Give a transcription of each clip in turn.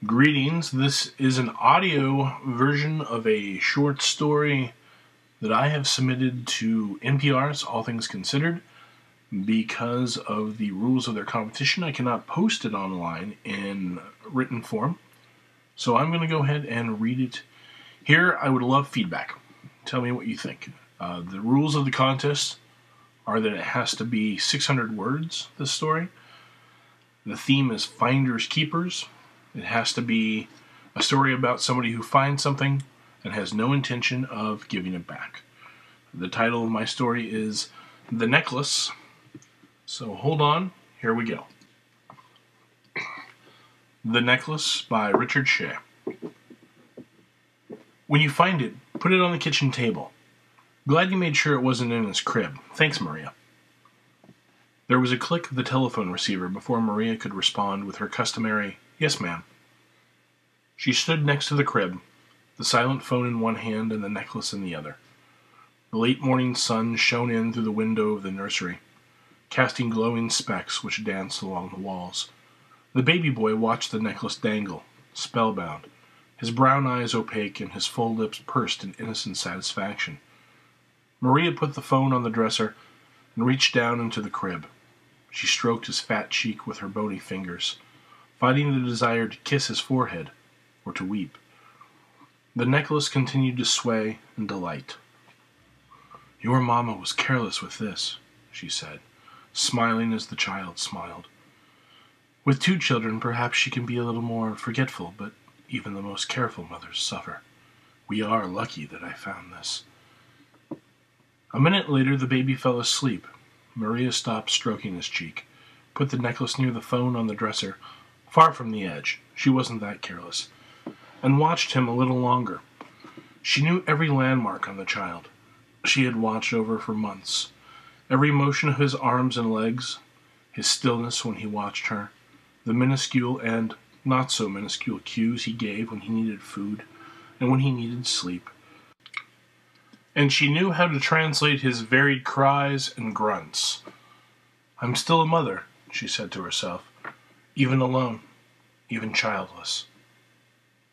Greetings. This is an audio version of a short story that I have submitted to NPR's All Things Considered. Because of the rules of their competition, I cannot post it online in written form. So I'm going to go ahead and read it here. I would love feedback. Tell me what you think. The rules of the contest are that it has to be 600 words, this story. The theme is Finders Keepers. It has to be a story about somebody who finds something and has no intention of giving it back. The title of my story is The Necklace. So hold on, here we go. The Necklace by Richard Shea. When you find it, put it on the kitchen table. Glad you made sure it wasn't in his crib. Thanks, Maria. There was a click of the telephone receiver before Maria could respond with her customary, "Yes, ma'am." She stood next to the crib, the silent phone in one hand and the necklace in the other. The late morning sun shone in through the window of the nursery, casting glowing specks which danced along the walls. The baby boy watched the necklace dangle, spellbound, his brown eyes opaque and his full lips pursed in innocent satisfaction. Maria put the phone on the dresser and reached down into the crib. She stroked his fat cheek with her bony fingers, fighting the desire to kiss his forehead or to weep. The necklace continued to sway and delight. "Your mamma was careless with this," she said, smiling as the child smiled. "With two children, perhaps she can be a little more forgetful, but even the most careful mothers suffer. We are lucky that I found this." A minute later, the baby fell asleep. Maria stopped stroking his cheek, put the necklace near the phone on the dresser, far from the edge, she wasn't that careless, and watched him a little longer. She knew every landmark on the child. She had watched over for months. Every motion of his arms and legs, his stillness when he watched her, the minuscule and not so minuscule cues he gave when he needed food and when he needed sleep. And she knew how to translate his varied cries and grunts. "I'm still a mother," she said to herself, "even alone, even childless."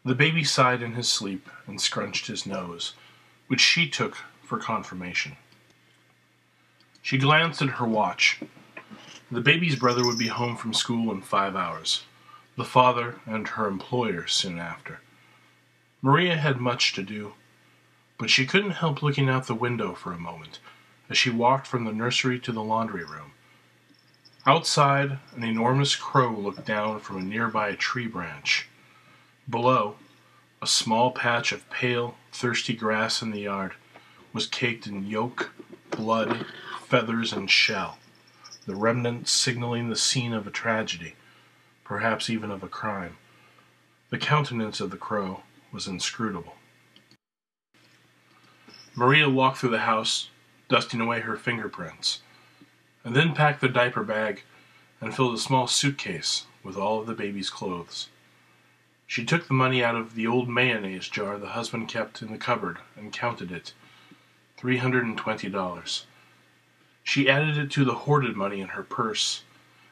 The baby sighed in his sleep and scrunched his nose, which she took for confirmation. She glanced at her watch. The baby's brother would be home from school in 5 hours, the father and her employer soon after. Maria had much to do, but she couldn't help looking out the window for a moment as she walked from the nursery to the laundry room. Outside, an enormous crow looked down from a nearby tree branch. Below, a small patch of pale, thirsty grass in the yard was caked in yolk, blood, feathers, and shell, the remnants signaling the scene of a tragedy, perhaps even of a crime. The countenance of the crow was inscrutable. Maria walked through the house, dusting away her fingerprints, and then packed the diaper bag and filled a small suitcase with all of the baby's clothes. She took the money out of the old mayonnaise jar the husband kept in the cupboard and counted it. $320. She added it to the hoarded money in her purse,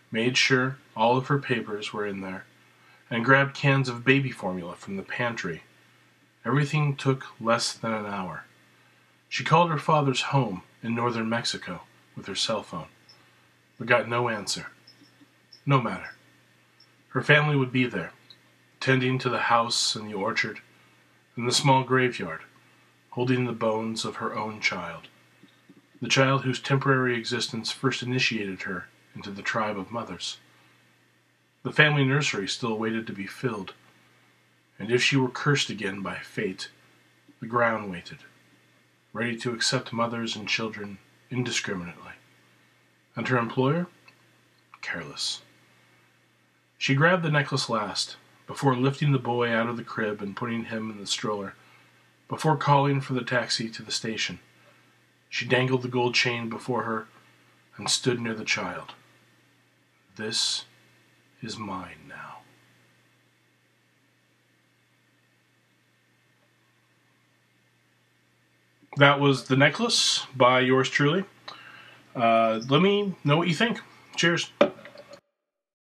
made sure all of her papers were in there, and grabbed cans of baby formula from the pantry. Everything took less than an hour. She called her father's home in northern Mexico with her cell phone, but got no answer. No matter. Her family would be there, tending to the house and the orchard and the small graveyard, holding the bones of her own child, the child whose temporary existence first initiated her into the tribe of mothers. The family nursery still waited to be filled, and if she were cursed again by fate, the ground waited, ready to accept mothers and children indiscriminately. And her employer? Careless. She grabbed the necklace last, before lifting the boy out of the crib and putting him in the stroller, before calling for the taxi to the station. She dangled the gold chain before her and stood near the child. "This is mine now." That was The Necklace by yours truly. Let me know what you think. Cheers.